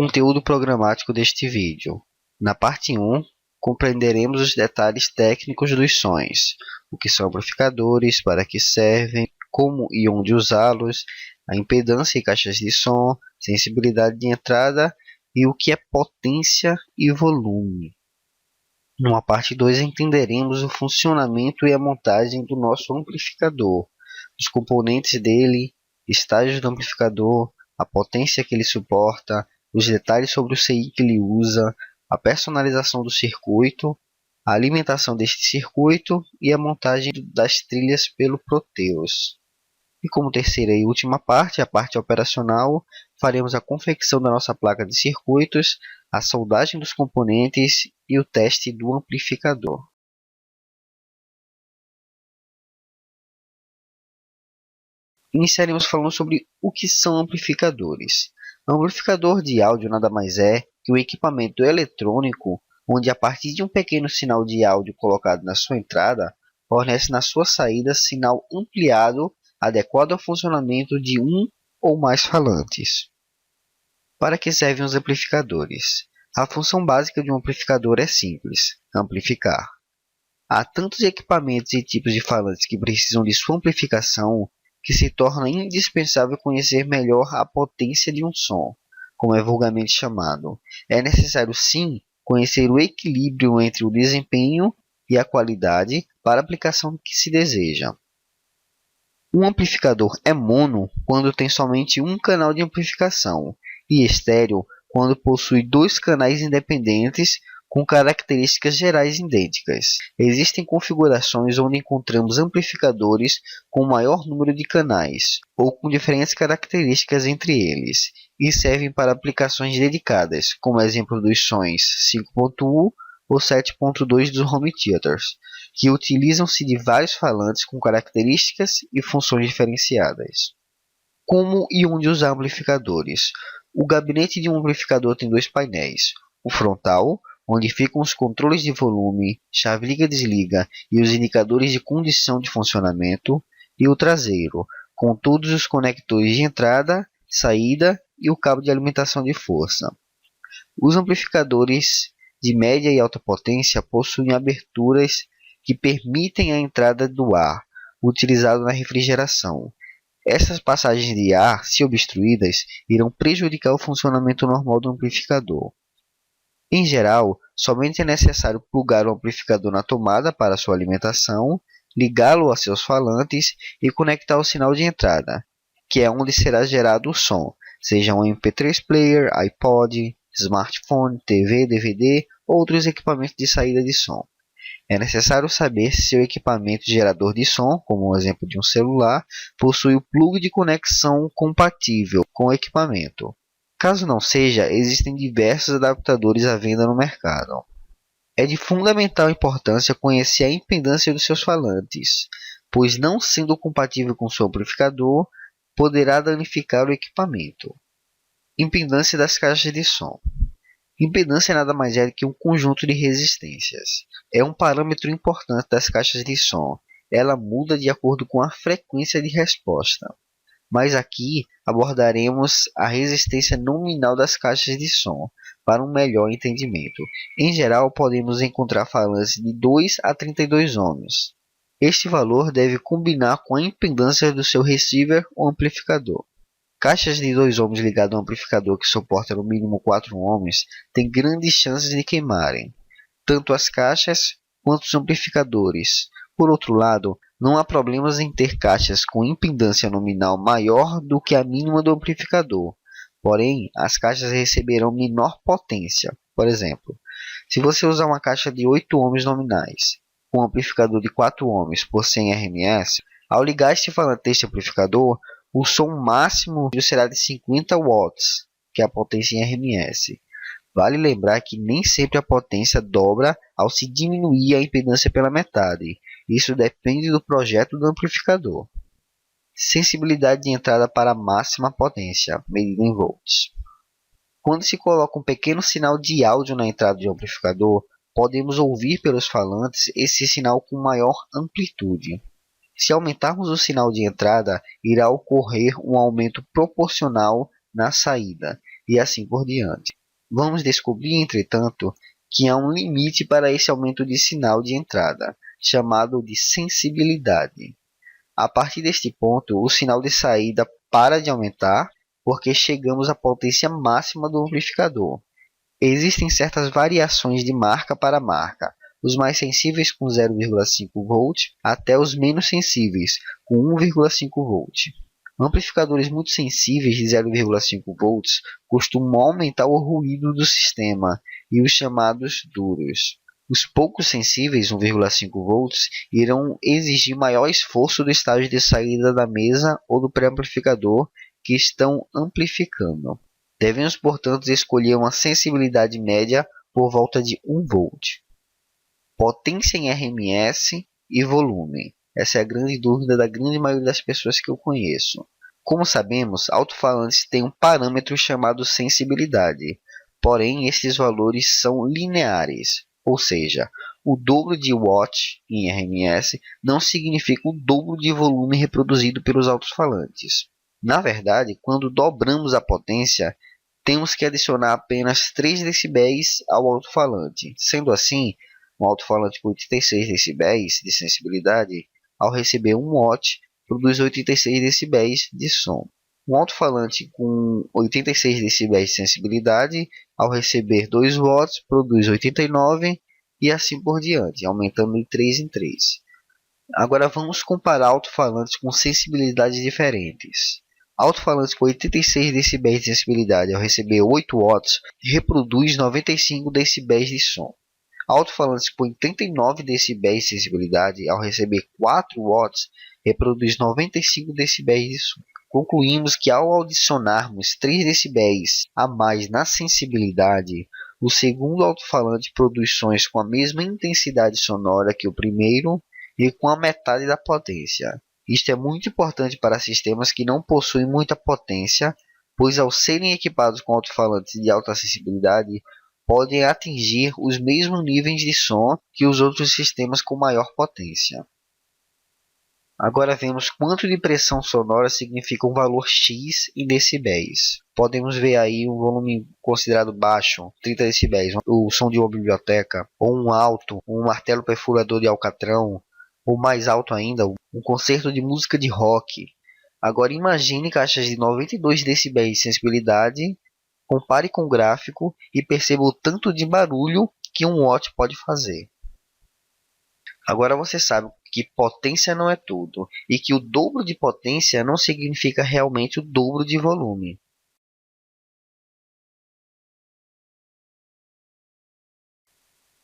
Conteúdo programático deste vídeo. Na parte 1, compreenderemos os detalhes técnicos dos sons, o que são amplificadores, para que servem, como e onde usá-los, a impedância e caixas de som, sensibilidade de entrada e o que é potência e volume. Numa parte 2, entenderemos o funcionamento e a montagem do nosso amplificador, os componentes dele, estágios do amplificador, a potência que ele suporta, os detalhes sobre o CI que ele usa, a personalização do circuito, a alimentação deste circuito e a montagem das trilhas pelo Proteus. E como terceira e última parte, a parte operacional, faremos a confecção da nossa placa de circuitos, a soldagem dos componentes e o teste do amplificador. Iniciaremos falando sobre o que são amplificadores. Um amplificador de áudio nada mais é que um equipamento eletrônico onde, a partir de um pequeno sinal de áudio colocado na sua entrada, fornece na sua saída sinal ampliado adequado ao funcionamento de um ou mais falantes. Para que servem os amplificadores? A função básica de um amplificador é simples: amplificar. Há tantos equipamentos e tipos de falantes que precisam de sua amplificação que se torna indispensável conhecer melhor a potência de um som, como é vulgarmente chamado. É necessário, sim, conhecer o equilíbrio entre o desempenho e a qualidade para a aplicação que se deseja. Um amplificador é mono quando tem somente um canal de amplificação e estéreo quando possui dois canais independentes com características gerais idênticas. Existem configurações onde encontramos amplificadores com maior número de canais ou com diferentes características entre eles e servem para aplicações dedicadas, como exemplo dos sons 5.1 ou 7.2 dos home theaters, que utilizam-se de vários falantes com características e funções diferenciadas. Como e onde usar amplificadores? O gabinete de um amplificador tem dois painéis: o frontal, onde ficam os controles de volume, chave liga-desliga e os indicadores de condição de funcionamento, e o traseiro, com todos os conectores de entrada, saída e o cabo de alimentação de força. Os amplificadores de média e alta potência possuem aberturas que permitem a entrada do ar, utilizado na refrigeração. Essas passagens de ar, se obstruídas, irão prejudicar o funcionamento normal do amplificador. Em geral, somente é necessário plugar o amplificador na tomada para sua alimentação, ligá-lo a seus falantes e conectar o sinal de entrada, que é onde será gerado o som, seja um MP3 player, iPod, smartphone, TV, DVD ou outros equipamentos de saída de som. É necessário saber se seu equipamento gerador de som, como o exemplo de um celular, possui o plug de conexão compatível com o equipamento. Caso não seja, existem diversos adaptadores à venda no mercado. É de fundamental importância conhecer a impedância dos seus falantes, pois não sendo compatível com seu amplificador, poderá danificar o equipamento. Impedância das caixas de som. Impedância nada mais é que um conjunto de resistências. É um parâmetro importante das caixas de som. Ela muda de acordo com a frequência de resposta. Mas aqui abordaremos a resistência nominal das caixas de som, para um melhor entendimento. Em geral, podemos encontrar falantes de 2 a 32 ohms. Este valor deve combinar com a impedância do seu receiver ou amplificador. Caixas de 2 ohms ligadas a um amplificador que suporta no mínimo 4 ohms têm grandes chances de queimarem, tanto as caixas quanto os amplificadores. Por outro lado, não há problemas em ter caixas com impedância nominal maior do que a mínima do amplificador. Porém, as caixas receberão menor potência. Por exemplo, se você usar uma caixa de 8 ohms nominais com um amplificador de 4 ohms por 100 RMS, ao ligar este falante deste amplificador, o som máximo será de 50 watts, que é a potência em RMS. Vale lembrar que nem sempre a potência dobra ao se diminuir a impedância pela metade. Isso depende do projeto do amplificador. Sensibilidade de entrada para a máxima potência, medida em volts. Quando se coloca um pequeno sinal de áudio na entrada de um amplificador, podemos ouvir pelos falantes esse sinal com maior amplitude. Se aumentarmos o sinal de entrada, irá ocorrer um aumento proporcional na saída. e assim por diante. Vamos descobrir, entretanto, que há um limite para esse aumento de sinal de entrada, chamado de sensibilidade. A partir deste ponto, o sinal de saída para de aumentar, porque chegamos à potência máxima do amplificador. Existem certas variações de marca para marca, os mais sensíveis com 0,5 V até os menos sensíveis com 1,5 V. Amplificadores muito sensíveis de 0,5 V costumam aumentar o ruído do sistema e os chamados duros. Os pouco sensíveis 1,5 V irão exigir maior esforço do estágio de saída da mesa ou do pré-amplificador que estão amplificando. Devemos, portanto, escolher uma sensibilidade média por volta de 1 V. Potência em RMS e volume. Essa é a grande dúvida da grande maioria das pessoas que eu conheço. Como sabemos, alto-falantes têm um parâmetro chamado sensibilidade, porém estes valores são lineares, ou seja, o dobro de watt em RMS não significa o dobro de volume reproduzido pelos alto-falantes. Na verdade, quando dobramos a potência, temos que adicionar apenas 3 dB ao alto-falante. Sendo assim, um alto-falante com 86 dB de sensibilidade, ao receber 1 watt, produz 86 dB de som. Um alto-falante com 86 dB de sensibilidade, ao receber 2 watts, produz 89 e assim por diante, aumentando de 3 em 3. Agora vamos comparar alto-falantes com sensibilidades diferentes. Alto-falante com 86 dB de sensibilidade ao receber 8 watts reproduz 95 dB de som. Alto-falantes com 89 dB de sensibilidade ao receber 4 watts reproduz 95 dB de som. Concluímos que ao adicionarmos 3 dB a mais na sensibilidade, o segundo alto-falante produz sons com a mesma intensidade sonora que o primeiro e com a metade da potência. Isto é muito importante para sistemas que não possuem muita potência, pois ao serem equipados com alto-falantes de alta sensibilidade, podem atingir os mesmos níveis de som que os outros sistemas com maior potência. Agora vemos quanto de pressão sonora significa um valor X em decibéis. Podemos ver aí um volume considerado baixo, 30 decibéis, o som de uma biblioteca, ou um alto, um martelo perfurador de alcatrão, ou mais alto ainda, um concerto de música de rock. Agora imagine caixas de 92 dB de sensibilidade, compare com o gráfico e perceba o tanto de barulho que um watt pode fazer. Agora você sabe que potência não é tudo e que o dobro de potência não significa realmente o dobro de volume.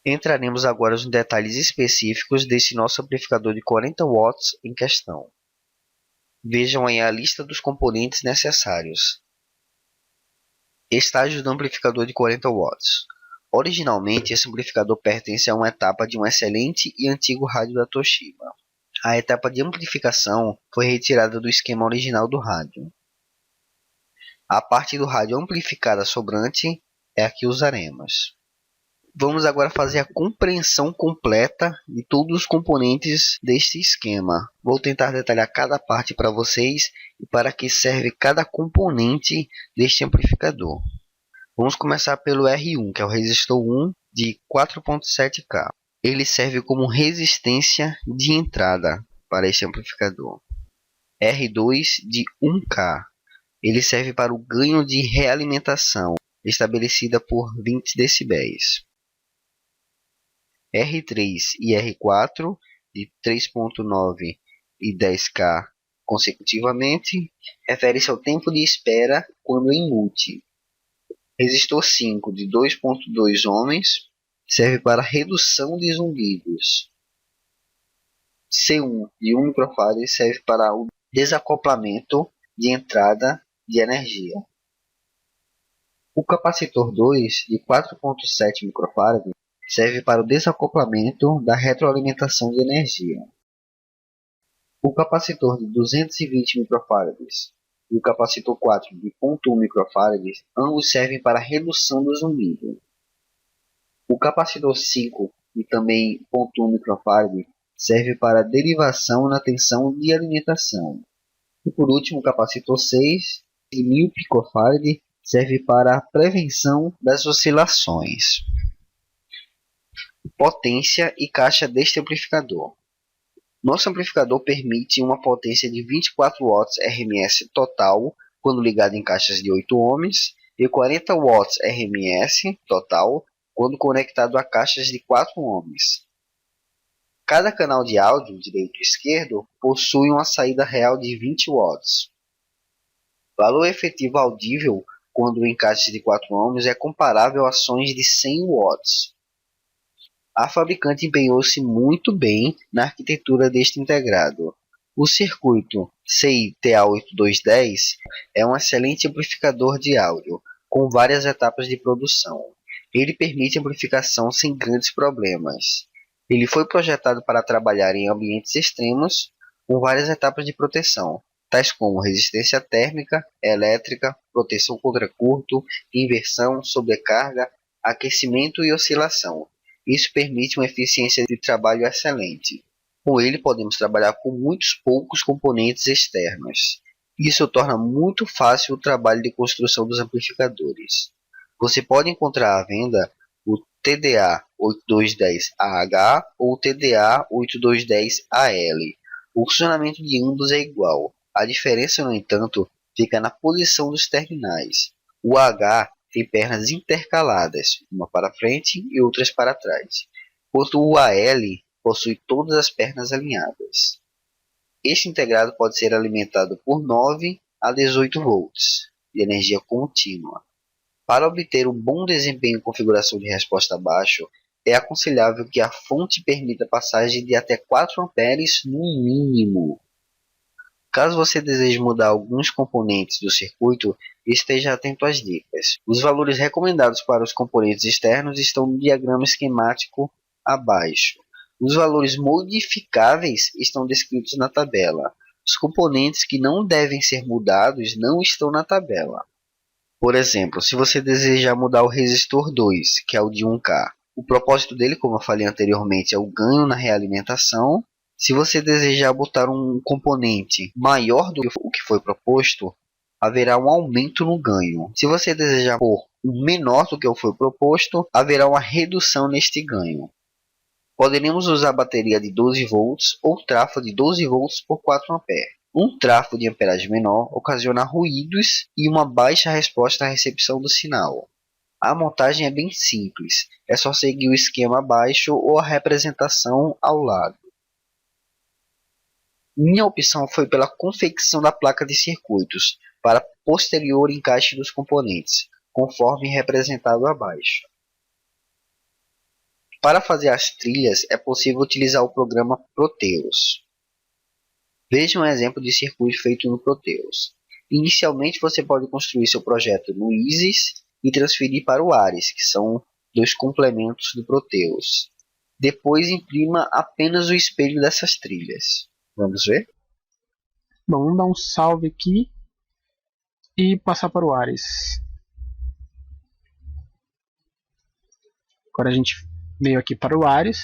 Entraremos agora nos detalhes específicos desse nosso amplificador de 40 watts em questão. Vejam aí a lista dos componentes necessários. Estágio do amplificador de 40 watts. Originalmente, esse amplificador pertence a uma etapa de um excelente e antigo rádio da Toshiba. A etapa de amplificação foi retirada do esquema original do rádio. A parte do rádio amplificada sobrante é a que usaremos. Vamos agora fazer a compreensão completa de todos os componentes deste esquema. Vou tentar detalhar cada parte para vocês e para que serve cada componente deste amplificador. Vamos começar pelo R1, que é o resistor 1 de 4.7K. Ele serve como resistência de entrada para este amplificador. R2 de 1K. Ele serve para o ganho de realimentação, estabelecida por 20 dB. R3 e R4 de 3.9 e 10K consecutivamente, refere-se ao tempo de espera quando em mute. Resistor 5 de 2.2 ohms serve para redução de zumbidos. C1 de 1 microfarad serve para o desacoplamento de entrada de energia. O capacitor 2 de 4.7 microfarad serve para o desacoplamento da retroalimentação de energia. O capacitor de 220 microfarads e o capacitor 4 de 0.1 microfarads, ambos servem para a redução do zumbido. O capacitor 5 e também 0.1 microfarad serve para a derivação na tensão de alimentação. E por último, o capacitor 6 de 1000 picofarad serve para a prevenção das oscilações. Potência e caixa deste amplificador. Nosso amplificador permite uma potência de 24 watts RMS total quando ligado em caixas de 8 ohms e 40 watts RMS total quando conectado a caixas de 4 ohms. Cada canal de áudio, direito e esquerdo, possui uma saída real de 20 watts. Valor efetivo audível quando em caixas de 4 ohms é comparável a sons de 100 watts. A fabricante empenhou-se muito bem na arquitetura deste integrado. O circuito CI-TA8210 é um excelente amplificador de áudio, com várias etapas de produção. Ele permite amplificação sem grandes problemas. Ele foi projetado para trabalhar em ambientes extremos, com várias etapas de proteção, tais como resistência térmica, elétrica, proteção contra curto, inversão, sobrecarga, aquecimento e oscilação. Isso permite uma eficiência de trabalho excelente. Com ele podemos trabalhar com muitos poucos componentes externos. Isso torna muito fácil o trabalho de construção dos amplificadores. Você pode encontrar à venda o TDA8210AH ou o TDA8210AL. O funcionamento de ambos é igual. A diferença, no entanto, fica na posição dos terminais. O H tem pernas intercaladas, uma para frente e outras para trás, enquanto o AL possui todas as pernas alinhadas. Este integrado pode ser alimentado por 9 a 18 volts de energia contínua. Para obter um bom desempenho em configuração de resposta baixo, é aconselhável que a fonte permita passagem de até 4 amperes no mínimo. Caso você deseje mudar alguns componentes do circuito, esteja atento às dicas. Os valores recomendados para os componentes externos estão no diagrama esquemático abaixo. Os valores modificáveis estão descritos na tabela. Os componentes que não devem ser mudados não estão na tabela. Por exemplo, se você desejar mudar o resistor 2, que é o de 1K, o propósito dele, como eu falei anteriormente, é o ganho na realimentação. Se você desejar botar um componente maior do que o que foi proposto, haverá um aumento no ganho. Se você desejar pôr um menor do que o que foi proposto, haverá uma redução neste ganho. Poderemos usar bateria de 12 volts ou trafo de 12 volts por 4 amperes. Um trafo de amperagem menor ocasiona ruídos e uma baixa resposta à recepção do sinal. A montagem é bem simples, é só seguir o esquema abaixo ou a representação ao lado. Minha opção foi pela confecção da placa de circuitos para posterior encaixe dos componentes, conforme representado abaixo. Para fazer as trilhas é possível utilizar o programa Proteus. Veja um exemplo de circuito feito no Proteus. Inicialmente você pode construir seu projeto no Isis e transferir para o Ares, que são dois complementos do Proteus. Depois imprima apenas o espelho dessas trilhas. Vamos ver? Bom, vamos dar um salve aqui e passar para o Ares. Agora a gente veio aqui para o Ares.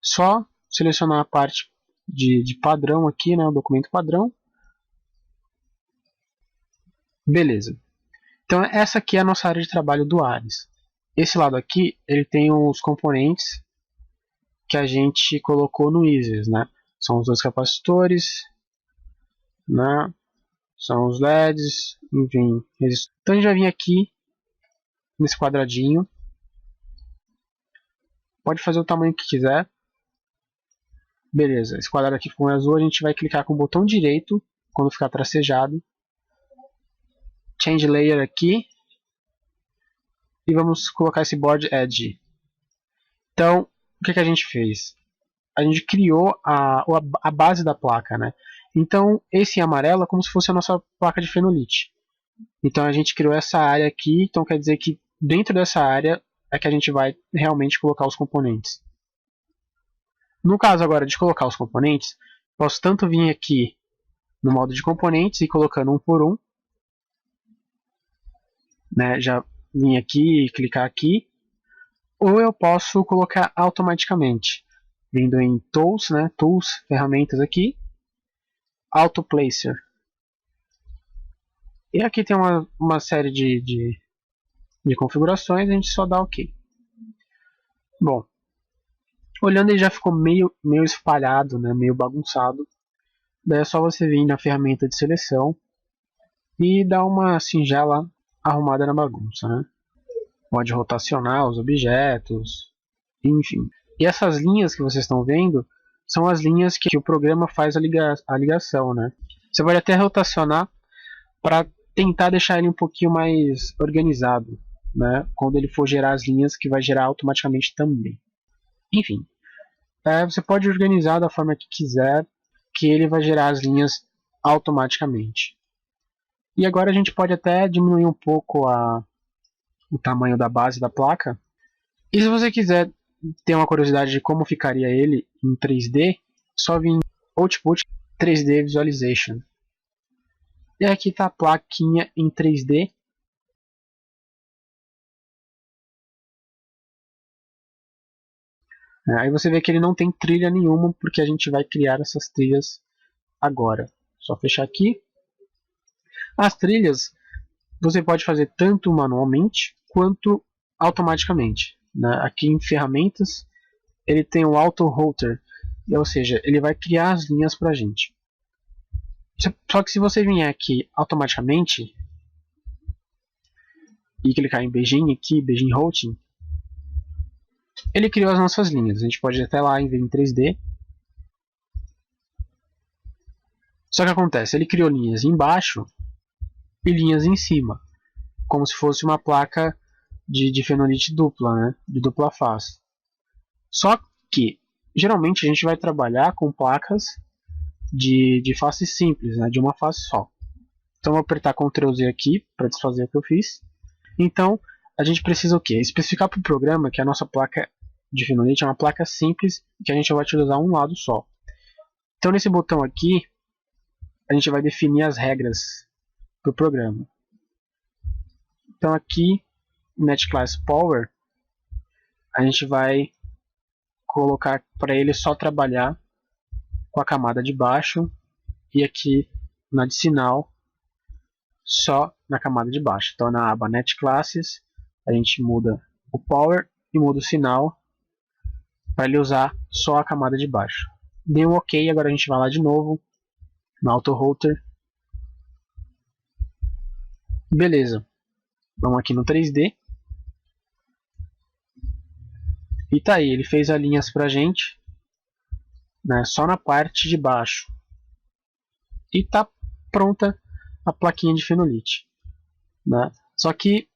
Só selecionar a parte de padrão aqui, né, o documento padrão. Beleza. Então essa aqui é a nossa área de trabalho do Ares. Esse lado aqui, ele tem os componentes que a gente colocou no Isis, né? São os dois capacitores, né? São os LEDs, enfim. Então a gente vai vir aqui nesse quadradinho. Pode fazer o tamanho que quiser. Beleza, esse quadrado aqui com azul, a gente vai clicar com o botão direito quando ficar tracejado. Change Layer aqui. E vamos colocar esse Board Edge. Então, o que a gente fez? A gente criou a base da placa, né? Então, esse em amarelo é como se fosse a nossa placa de fenolite. Então, a gente criou essa área aqui. Então, quer dizer que dentro dessa área é que a gente vai realmente colocar os componentes. No caso agora de colocar os componentes, posso tanto vir aqui no modo de componentes e colocando um por um. Né? Já vim aqui e clicar aqui. Ou eu posso colocar automaticamente. Vindo em Tools, né? Tools, ferramentas aqui. Auto Placer. E aqui tem uma série de configurações, a gente só dá OK. Bom, olhando ele já ficou meio espalhado, né, meio bagunçado. Daí é só você vir na ferramenta de seleção e dar uma singela arrumada na bagunça, né? Pode rotacionar os objetos, enfim. E essas linhas que vocês estão vendo são as linhas que o programa faz a ligação, né? Você pode até rotacionar para tentar deixar ele um pouquinho mais organizado, né? Quando ele for gerar as linhas, que vai gerar automaticamente também. Enfim, você pode organizar da forma que quiser, que ele vai gerar as linhas automaticamente. E agora a gente pode até diminuir um pouco o tamanho da base da placa. E se você quiser ter uma curiosidade de como ficaria ele em 3D, só vir em Output 3D Visualization. E aqui está a plaquinha em 3D. Aí você vê que ele não tem trilha nenhuma, porque a gente vai criar essas trilhas agora. Só fechar aqui. As trilhas você pode fazer tanto manualmente quanto automaticamente, né? Aqui em ferramentas ele tem o Auto Router, ou seja, ele vai criar as linhas para a gente. Só que se você vier aqui automaticamente e clicar em Begin aqui, Begin Routing, ele criou as nossas linhas. A gente pode ir até lá em ver em 3D. Só que acontece, ele criou linhas embaixo e linhas em cima, como se fosse uma placa de fenolite dupla, né? De dupla face. Só que geralmente a gente vai trabalhar com placas de face simples, né? De uma face só. Então vou apertar Ctrl Z aqui para desfazer o que eu fiz. Então a gente precisa o quê? Especificar para o programa que a nossa placa de fenolite é uma placa simples que a gente vai utilizar um lado só. Então nesse botão aqui a gente vai definir as regras do programa. Então aqui NetClass Power a gente vai colocar para ele só trabalhar com a camada de baixo e aqui na de sinal só na camada de baixo. Então na aba NetClasses a gente muda o Power e muda o sinal para ele usar só a camada de baixo. Deu OK, agora a gente vai lá de novo no Auto Router. Beleza, vamos aqui no 3D. E tá aí, ele fez as linhas pra gente, né, só na parte de baixo. E tá pronta a plaquinha de fenolite, né? Só que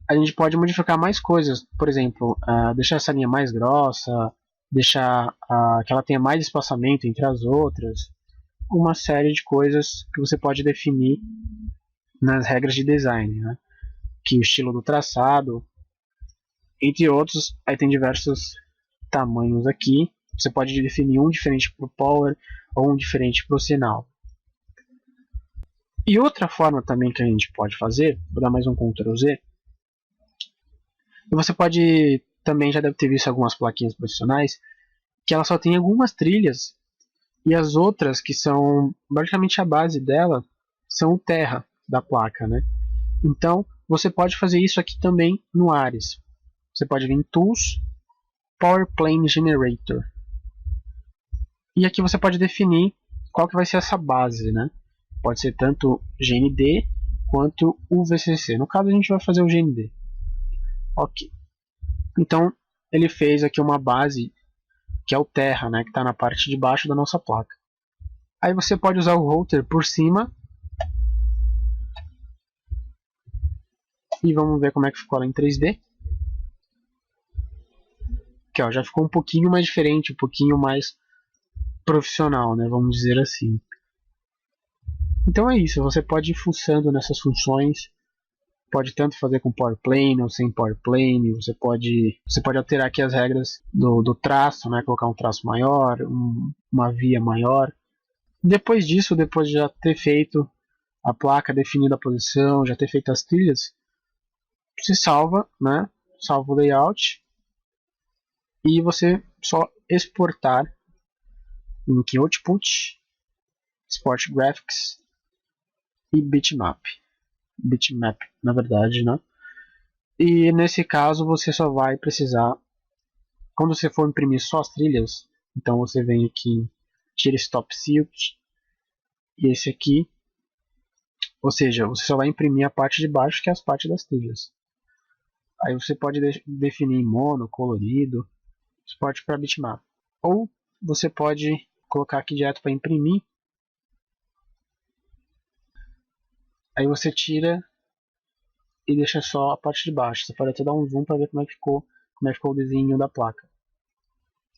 a gente pode modificar mais coisas, por exemplo, deixar essa linha mais grossa, deixar que ela tenha mais espaçamento entre as outras, uma série de coisas que você pode definir nas regras de design, né? Que o estilo do traçado, entre outros, aí tem diversos tamanhos aqui. Você pode definir um diferente para o Power ou um diferente para o sinal. E outra forma também que a gente pode fazer, vou dar mais um Ctrl Z, e você pode, também já deve ter visto algumas plaquinhas profissionais, que ela só tem algumas trilhas, e as outras, que são basicamente a base dela, são o terra da placa, né? Então, você pode fazer isso aqui também no Ares. Você pode vir em Tools, Power Plane Generator. E aqui você pode definir qual que vai ser essa base, né? Pode ser tanto GND quanto UVCC. No caso a gente vai fazer o GND. Ok. Então ele fez aqui uma base que é o terra, né? Que está na parte de baixo da nossa placa. Aí você pode usar o router por cima. E vamos ver como é que ficou lá em 3D. Aqui, ó, já ficou um pouquinho mais diferente, um pouquinho mais profissional, né? Vamos dizer assim. Então é isso, você pode ir fuçando nessas funções, pode tanto fazer com Power Plane ou sem Power Plane, você pode alterar aqui as regras do traço, né? Colocar um traço maior, uma via maior. Depois disso, depois de já ter feito a placa, definido a posição, já ter feito as trilhas, você salva, né? Salva o layout e você só exportar em Output, Export Graphics e Bitmap. bitmap, na verdade, né? E nesse caso você só vai precisar, quando você for imprimir só as trilhas, então você vem aqui, tira esse top silk e esse aqui, ou seja, você só vai imprimir a parte de baixo que é as partes das trilhas. Aí você pode definir em mono, colorido, suporte para bitmap. Ou você pode colocar aqui direto para imprimir. Aí você tira e deixa só a parte de baixo. Você pode até dar um zoom para ver como é que ficou o desenho da placa.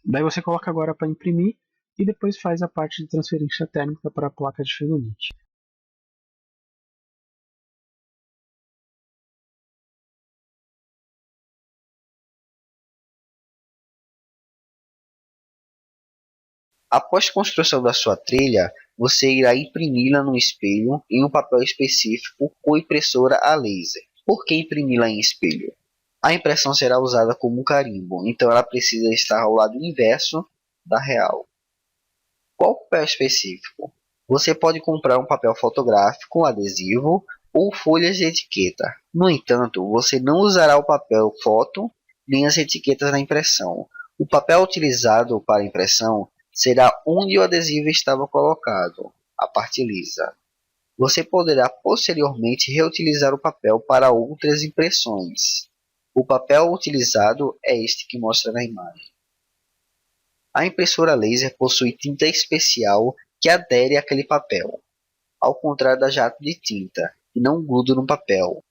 Daí você coloca agora para imprimir e depois faz a parte de transferência térmica para a placa de fenolite. Após construção da sua trilha, você irá imprimi-la no espelho em um papel específico com impressora a laser. Por que imprimi-la em espelho? A impressão será usada como um carimbo, então ela precisa estar ao lado inverso da real. Qual papel específico? Você pode comprar um papel fotográfico, adesivo ou folhas de etiqueta. No entanto, você não usará o papel foto nem as etiquetas na impressão. O papel utilizado para a impressão será onde o adesivo estava colocado, a parte lisa. Você poderá posteriormente reutilizar o papel para outras impressões. O papel utilizado é este que mostra na imagem. A impressora laser possui tinta especial que adere àquele papel, ao contrário da jato de tinta, que não gruda no papel.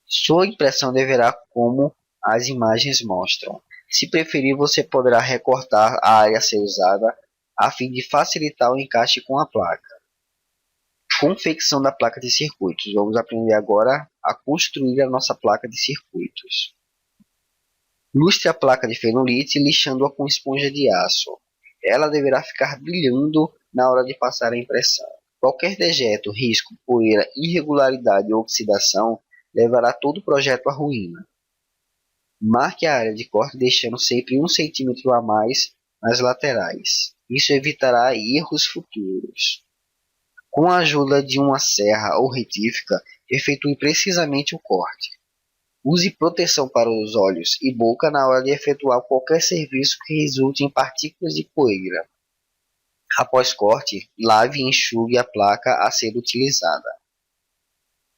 Sua impressão deverá como as imagens mostram. Se preferir, você poderá recortar a área a ser usada a fim de facilitar o encaixe com a placa. Confecção da placa de circuitos. Vamos aprender agora a construir a nossa placa de circuitos. Lustre a placa de fenolite lixando-a com esponja de aço. Ela deverá ficar brilhando na hora de passar a impressão. Qualquer dejeto, risco, poeira, irregularidade ou oxidação levará todo o projeto à ruína. Marque a área de corte deixando sempre 1 cm a mais nas laterais. Isso evitará erros futuros. Com a ajuda de uma serra ou retífica, efetue precisamente o corte. Use proteção para os olhos e boca na hora de efetuar qualquer serviço que resulte em partículas de poeira. Após corte, lave e enxugue a placa a ser utilizada.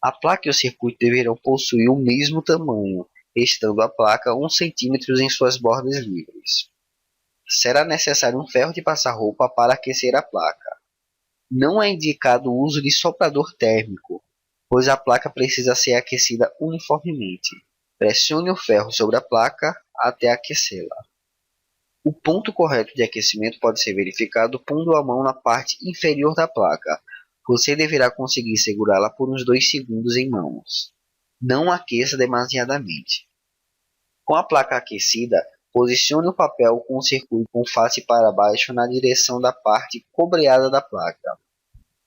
A placa e o circuito deverão possuir o mesmo tamanho, estando a placa 1 cm em suas bordas livres. Será necessário um ferro de passar roupa para aquecer a placa. Não é indicado o uso de soprador térmico, pois a placa precisa ser aquecida uniformemente. Pressione o ferro sobre a placa até aquecê-la. O ponto correto de aquecimento pode ser verificado pondo a mão na parte inferior da placa. Você deverá conseguir segurá-la por uns 2 segundos em mãos. Não aqueça demasiadamente. Com a placa aquecida, posicione o papel com o circuito com face para baixo na direção da parte cobreada da placa.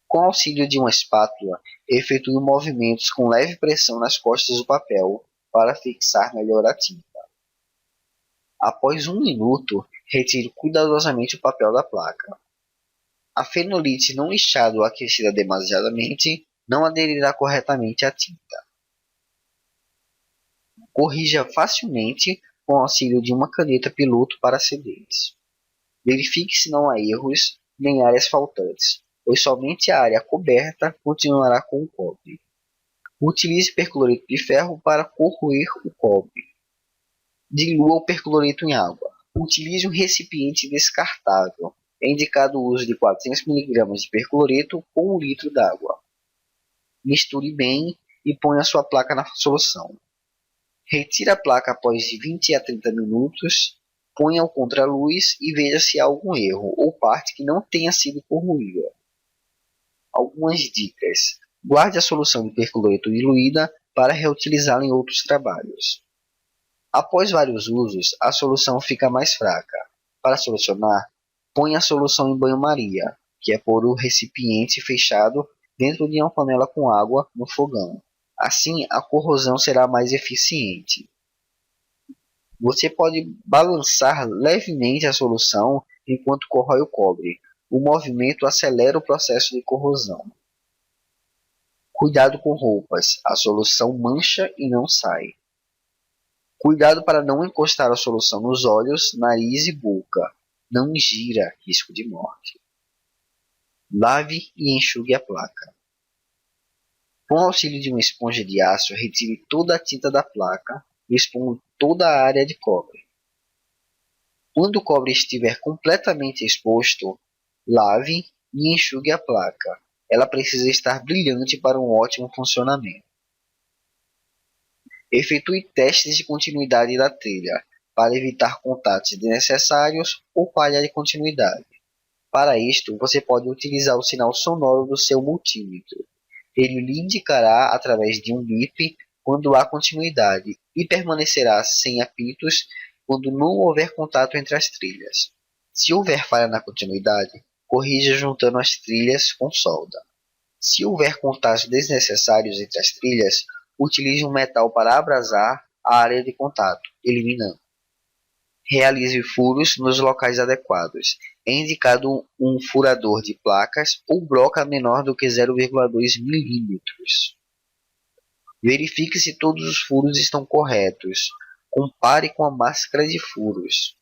Com auxílio de uma espátula, efetue movimentos com leve pressão nas costas do papel para fixar melhor a tinta. Após 1 minuto, retire cuidadosamente o papel da placa. A fenolite não lixada ou aquecida demasiadamente não aderirá corretamente à tinta. Corrija facilmente com o auxílio de uma caneta piloto para acidez. Verifique se não há erros nem áreas faltantes, pois somente a área coberta continuará com o cobre. Utilize percloreto de ferro para corroer o cobre. Dilua o percloreto em água. Utilize um recipiente descartável. É indicado o uso de 400 mg de percloreto com 1 litro d'água. Misture bem e ponha sua placa na solução. Retire a placa após de 20 a 30 minutos, ponha ao contraluz e veja se há algum erro ou parte que não tenha sido corroída. Algumas dicas. Guarde a solução de percloreto diluída para reutilizá-la em outros trabalhos. Após vários usos, a solução fica mais fraca. Para solucionar, ponha a solução em banho-maria, que é pôr o recipiente fechado dentro de uma panela com água no fogão. Assim, a corrosão será mais eficiente. Você pode balançar levemente a solução enquanto corrói o cobre. O movimento acelera o processo de corrosão. Cuidado com roupas, a solução mancha e não sai. Cuidado para não encostar a solução nos olhos, nariz e boca. Não gira, risco de morte. Lave e enxugue a placa. Com o auxílio de uma esponja de aço, retire toda a tinta da placa, expondo toda a área de cobre. Quando o cobre estiver completamente exposto, lave e enxugue a placa. Ela precisa estar brilhante para um ótimo funcionamento. Efetue testes de continuidade da trilha, para evitar contatos desnecessários ou falha de continuidade. Para isto, você pode utilizar o sinal sonoro do seu multímetro. Ele lhe indicará através de um bip quando há continuidade e permanecerá sem apitos quando não houver contato entre as trilhas. Se houver falha na continuidade, corrija juntando as trilhas com solda. Se houver contatos desnecessários entre as trilhas, utilize um metal para abrasar a área de contato, eliminando. Realize furos nos locais adequados. É indicado um furador de placas ou broca menor do que 0,2 mm. Verifique se todos os furos estão corretos. Compare com a máscara de furos.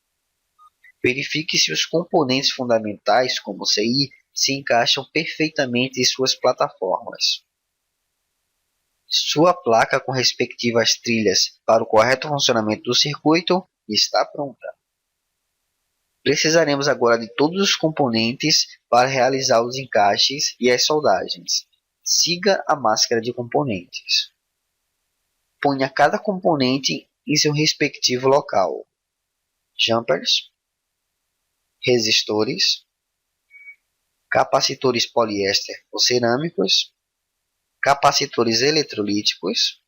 Verifique se os componentes fundamentais, como o CI, se encaixam perfeitamente em suas plataformas. Sua placa com respectivas trilhas para o correto funcionamento do circuito está pronta. Precisaremos agora de todos os componentes para realizar os encaixes e as soldagens. Siga a máscara de componentes. Ponha cada componente em seu respectivo local. Jumpers, resistores, capacitores poliéster ou cerâmicos, capacitores eletrolíticos,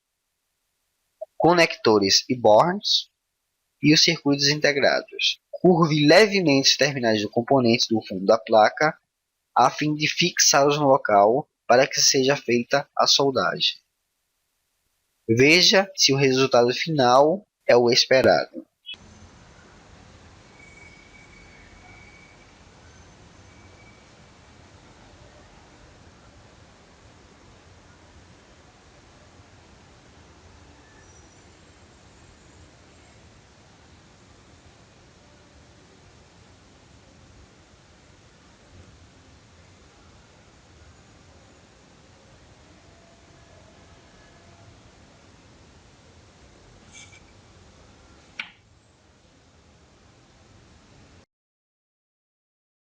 conectores e bornes e os circuitos integrados. Curve levemente os terminais do componente do fundo da placa a fim de fixá-los no local para que seja feita a soldagem. Veja se o resultado final é o esperado.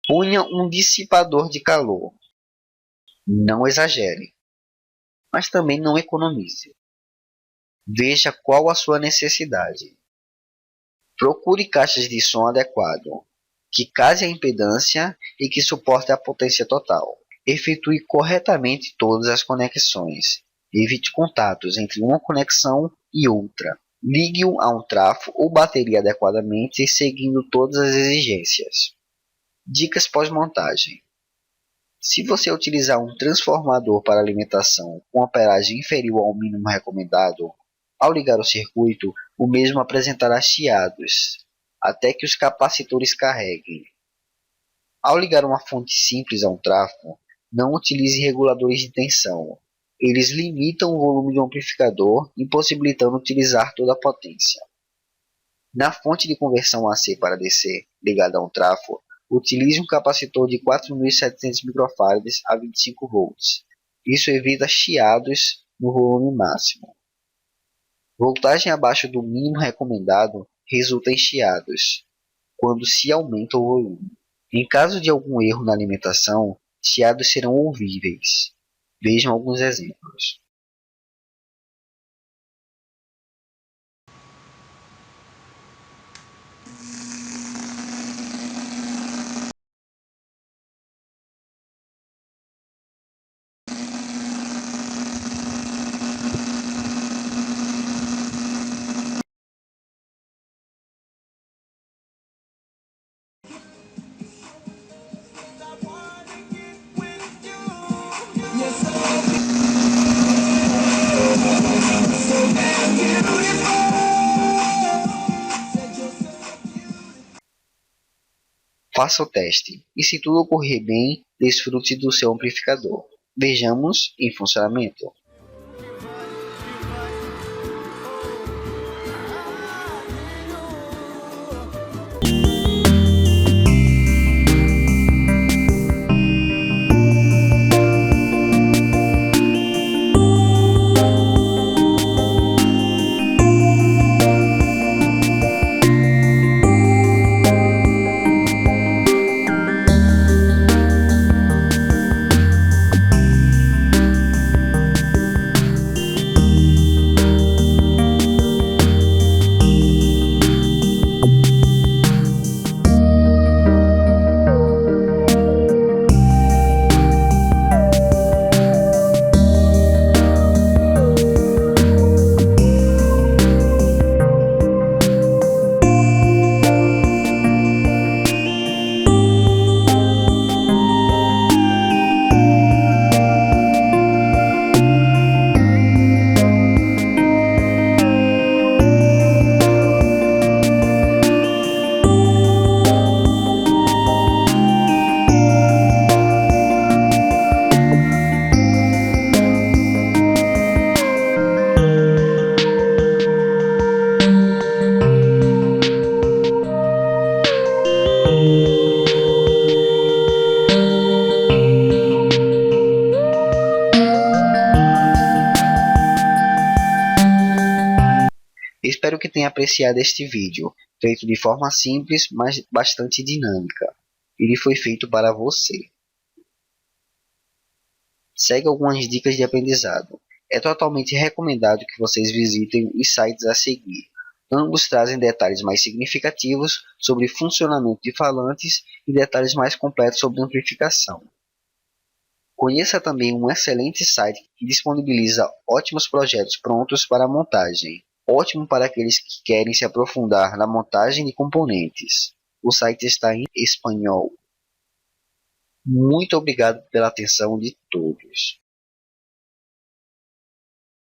Ponha um dissipador de calor. Não exagere, mas também não economize. Veja qual a sua necessidade. Procure caixas de som adequado, que case a impedância e que suporte a potência total. Efetue corretamente todas as conexões. Evite contatos entre uma conexão e outra. Ligue-o a um trafo ou bateria adequadamente, seguindo todas as exigências. Dicas pós-montagem. Se você utilizar um transformador para alimentação com amperagem inferior ao mínimo recomendado, ao ligar o circuito, o mesmo apresentará chiados, até que os capacitores carreguem. Ao ligar uma fonte simples a um trafo, não utilize reguladores de tensão. Eles limitam o volume do amplificador, impossibilitando utilizar toda a potência. Na fonte de conversão AC para DC, ligada a um trafo, utilize um capacitor de 4.700 microfarads a 25 volts. Isso evita chiados no volume máximo. Voltagem abaixo do mínimo recomendado resulta em chiados, quando se aumenta o volume. Em caso de algum erro na alimentação, chiados serão ouvíveis. Vejam alguns exemplos. Faça o teste, e se tudo ocorrer bem, desfrute do seu amplificador. Vejamos em funcionamento. Espero que tenha apreciado este vídeo, feito de forma simples, mas bastante dinâmica. Ele foi feito para você. Segue algumas dicas de aprendizado. É totalmente recomendado que vocês visitem os sites a seguir. Ambos trazem detalhes mais significativos sobre funcionamento de falantes e detalhes mais completos sobre amplificação. Conheça também um excelente site que disponibiliza ótimos projetos prontos para montagem. Ótimo para aqueles que querem se aprofundar na montagem de componentes. O site está em espanhol. Muito obrigado pela atenção de todos.